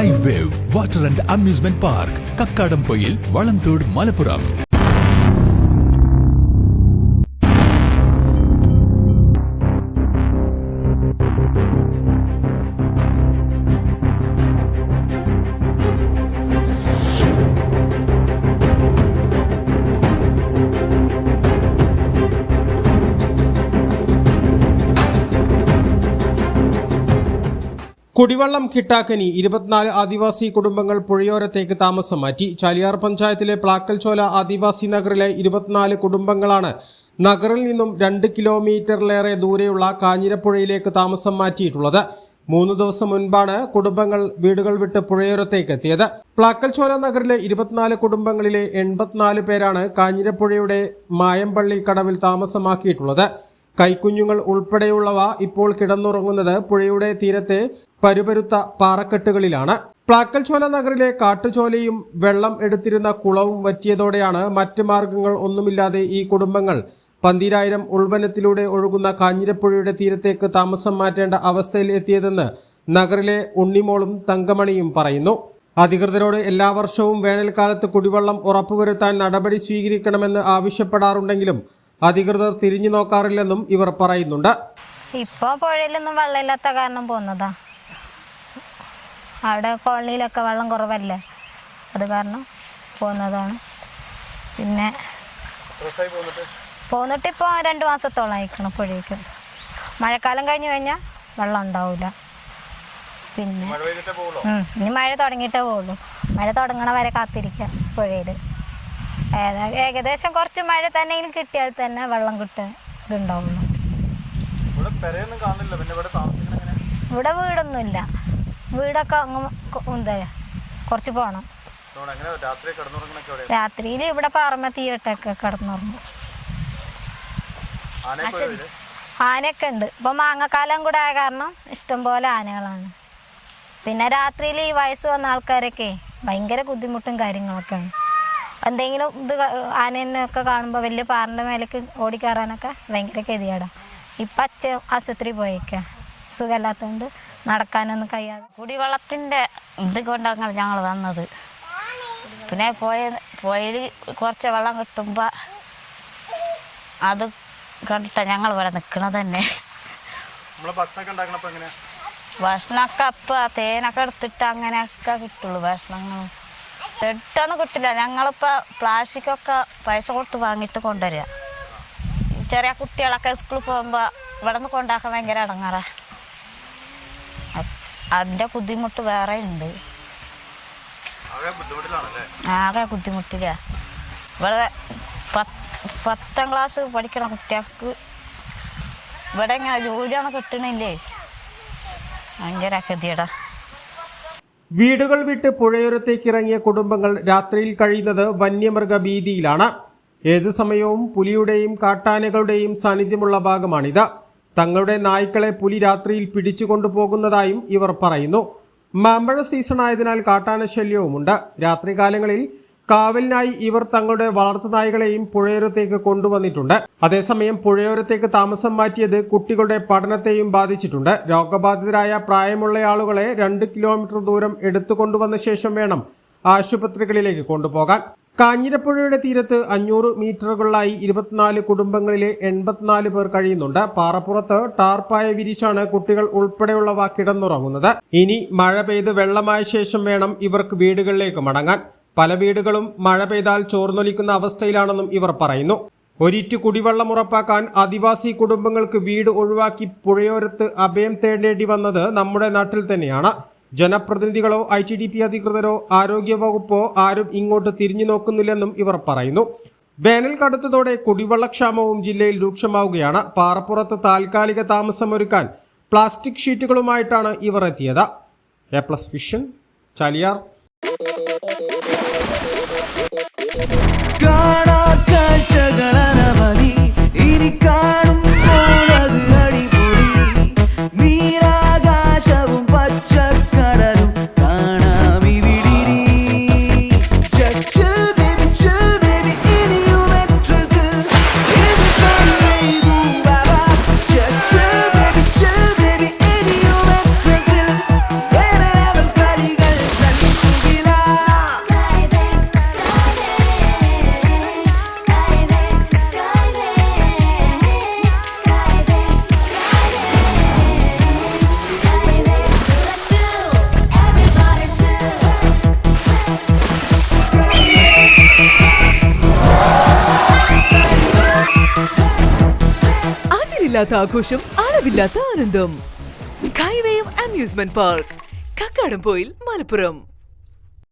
Sky Wave Water and Amusement Park, Kakkadampoyil, Valanthod, Malappuram. കുടിവെള്ളം കിട്ടാക്കനി 24 ആദിവാസി കുടുംബങ്ങൾ പുഴയോരത്തേക്ക് താമസം മാറ്റി. ചാലിയാർ പഞ്ചായത്തിലെ പ്ലാക്കൽചോല ആദിവാസി നഗറിലെ 24 കുടുംബങ്ങളാണ് നഗറിൽ നിന്നും 2 കിലോമീറ്ററിലേറെ ദൂരെയുള്ള കാഞ്ഞിരപ്പുഴയിലേക്ക് താമസം മാറ്റിയിട്ടുള്ളത്. 3 ദിവസം മുൻപാണ് കുടുംബങ്ങൾ വീടുകൾ വിട്ട് പുഴയോരത്തേക്ക് എത്തിയത്. പ്ലാക്കൽചോല നഗറിലെ 24 കുടുംബങ്ങളിലെ 84 പേരാണ് കാഞ്ഞിരപ്പുഴയുടെ മായമ്പള്ളി കടവിൽ താമസമാക്കിയിട്ടുള്ളത്. കൈക്കുഞ്ഞുങ്ങൾ ഉൾപ്പെടെയുള്ളവ ഇപ്പോൾ കിടന്നുറങ്ങുന്നത് പുഴയുടെ തീരത്തെ പരുപരുത്ത പാറക്കെട്ടുകളിലാണ്. പ്ലാക്കൽചോല നഗറിലെ കാട്ടുചോലയും വെള്ളം എടുത്തിരുന്ന കുളവും വറ്റിയതോടെയാണ് മറ്റ് മാർഗങ്ങൾ ഒന്നുമില്ലാതെ ഈ കുടുംബങ്ങൾ 12000 ഉൾവനത്തിലൂടെ ഒഴുകുന്ന കാഞ്ഞിരപ്പുഴയുടെ തീരത്തേക്ക് താമസം മാറ്റേണ്ട അവസ്ഥയിൽ എത്തിയതെന്ന് നഗറിലെ ഉണ്ണിമോളും തങ്കമണിയും പറയുന്നു. അധികൃതരോട് എല്ലാ വർഷവും വേനൽക്കാലത്ത് കുടിവെള്ളം ഉറപ്പുവരുത്താൻ നടപടി സ്വീകരിക്കണമെന്ന് ആവശ്യപ്പെടാറുണ്ടെങ്കിലും അധികൃതർ തിരിഞ്ഞു നോക്കാറില്ലെന്നും ഇവർ പറയുന്നുണ്ട്. ഇപ്പോൾ പുഴയിലൊന്നും വെള്ളമില്ലാത്ത കാരണം പോകുന്നതാ. അവിടെ കോളനിയിലൊക്കെ വെള്ളം കുറവല്ലേ, അത് കാരണം പോകുന്നതാണ്. പിന്നെ പോന്നിട്ട് ഇപ്പോൾ 2 മാസത്തോളം ആയിക്കണം പുഴയ്ക്ക്. മഴക്കാലം കഴിഞ്ഞ് കഴിഞ്ഞാൽ വെള്ളം ഉണ്ടാവില്ല. പിന്നെ ഇനി മഴ തുടങ്ങിയിട്ടേ പോകുള്ളൂ. മഴ തുടങ്ങണ വരെ കാത്തിരിക്കുക പുഴയിൽ. ഏകദേശം കുറച്ച് മഴ തന്നെയും കിട്ടിയാൽ തന്നെ വെള്ളം കിട്ടുക ഇതുണ്ടാവുള്ളൂ. ഇവിടെ വീടൊന്നുമില്ല. വീടൊക്കെ എന്താ കുറച്ച് പോകണം. രാത്രിയിൽ ഇവിടെ പാറമ തീയിട്ടൊക്കെ കിടന്നുറങ്ങും. ആനയൊക്കെ ഉണ്ട്. ഇപ്പൊ മാങ്ങക്കാലം കൂടെ ആയ കാരണം ഇഷ്ടംപോലെ ആനകളാണ്. പിന്നെ രാത്രിയിൽ ഈ വയസ്സ് വന്ന ആൾക്കാരൊക്കെ ഭയങ്കര ബുദ്ധിമുട്ടും കാര്യങ്ങളൊക്കെയാണ്. എന്തെങ്കിലും ഇത് ആനയൊക്കെ കാണുമ്പോൾ വലിയ പാറിൻ്റെ മേലേക്ക് ഓടിക്കയറാനൊക്കെ ഭയങ്കര ഗതികേടാണ്. ഇപ്പം അച്ഛൻ ആശുപത്രി പോയേക്കുക, സുഖമില്ലാത്തതുകൊണ്ട് നടക്കാനൊന്നും കഴിയാതെ. കുടിവെള്ളത്തിൻ്റെ ഇത് കൊണ്ടാണ് ഞങ്ങൾ വന്നത്. പിന്നെ പുഴയിൽ കുറച്ച് വെള്ളം കിട്ടുമ്പോൾ അത് കണ്ടിട്ടാണ് ഞങ്ങൾ ഇവിടെ നിൽക്കണത് തന്നെ. ഭക്ഷണമൊക്കെ അപ്പം തേനൊക്കെ എടുത്തിട്ട് അങ്ങനെയൊക്കെ കിട്ടുള്ളൂ. ഭക്ഷണങ്ങൾ എടുത്തൊന്നും കിട്ടില്ല. ഞങ്ങളിപ്പോൾ പ്ലാസ്റ്റിക്കൊക്കെ പൈസ കൊടുത്ത് വാങ്ങിയിട്ട് കൊണ്ടുവരിക. ചെറിയ കുട്ടികളൊക്കെ സ്കൂളിൽ പോകുമ്പോൾ ഇവിടെ നിന്ന് കൊണ്ടാക്കാൻ ഭയങ്കര ഇടങ്ങാറാണ്. അതിൻ്റെ ബുദ്ധിമുട്ട് വേറെ ഉണ്ട്. ആകെ ബുദ്ധിമുട്ടില്ല. ഇവിടെ 10ാം ക്ലാസ് പഠിക്കണ കുട്ടികൾക്ക് ഇവിടെ ഇങ്ങനെ ജോലിയൊന്നും കിട്ടണില്ലേ, ഭയങ്കര ഗതികേടാ. വീടുകൾ വിട്ട് പുഴയോരത്തേക്ക് ഇറങ്ങിയ കുടുംബങ്ങൾ രാത്രിയിൽ കഴിയുന്നത് വന്യമൃഗ ഭീതിയിലാണ്. ഏത് സമയവും പുലിയുടെയും കാട്ടാനകളുടെയും സാന്നിധ്യമുള്ള ഭാഗമാണിത്. തങ്ങളുടെ നായ്ക്കളെ പുലി രാത്രിയിൽ പിടിച്ചുകൊണ്ടുപോകുന്നതായും ഇവർ പറയുന്നു. മാമ്പഴ സീസൺ ആയതിനാൽ കാട്ടാന ശല്യവുമുണ്ട്. രാത്രികാലങ്ങളിൽ കാവലിനായി ഇവർ തങ്ങളുടെ വളർത്തു നായ്ക്കളെയും പുഴയോരത്തേക്ക് കൊണ്ടുവന്നിട്ടുണ്ട്. അതേസമയം പുഴയോരത്തേക്ക് താമസം മാറ്റിയത് കുട്ടികളുടെ പഠനത്തെയും ബാധിച്ചിട്ടുണ്ട്. രോഗബാധിതരായ പ്രായമുള്ള ആളുകളെ 2 കിലോമീറ്റർ ദൂരം എടുത്തുകൊണ്ടുവന്ന ശേഷം വേണം ആശുപത്രികളിലേക്ക് കൊണ്ടുപോകാൻ. കാഞ്ഞിരപ്പുഴയുടെ തീരത്ത് 500 മീറ്ററുകളിലായി 24 കുടുംബങ്ങളിലെ 84 പേർ കഴിയുന്നുണ്ട്. പാറപ്പുറത്ത് ടാർപ്പായ വിരിച്ചാണ് കുട്ടികൾ ഉൾപ്പെടെയുള്ളവ കിടന്നുറങ്ങുന്നത്. ഇനി മഴ പെയ്ത് വെള്ളമായ ശേഷം വേണം ഇവർക്ക് വീടുകളിലേക്ക് മടങ്ങാൻ. പല വീടുകളും മഴ പെയ്താൽ ചോർന്നൊലിക്കുന്ന അവസ്ഥയിലാണെന്നും ഇവർ പറയുന്നു. ഒരിറ്റു കുടിവെള്ളം ഉറപ്പാക്കാൻ ആദിവാസി കുടുംബങ്ങൾക്ക് വീട് ഒഴിവാക്കി പുഴയോരത്ത് അഭയം തേടേണ്ടി വന്നത് നമ്മുടെ നാട്ടിൽ തന്നെയാണ്. ജനപ്രതിനിധികളോ ITDP അധികൃതരോ ആരോഗ്യവകുപ്പോ ആരും ഇങ്ങോട്ട് തിരിഞ്ഞു നോക്കുന്നില്ലെന്നും ഇവർ പറയുന്നു. വേനൽ കടുത്തതോടെ കുടിവെള്ളക്ഷാമവും ജില്ലയിൽ രൂക്ഷമാവുകയാണ്. പാറപ്പുറത്ത് താൽക്കാലിക താമസമൊരുക്കാൻ പ്ലാസ്റ്റിക് ഷീറ്റുകളുമായിട്ടാണ് ഇവർ എത്തിയത്. A+ vision, Chaliyar. അളവില്ലാത്ത ആഘോഷം, അളവില്ലാത്ത ആനന്ദം. Skywave amusement park, Kakkadampoyil, Malappuram.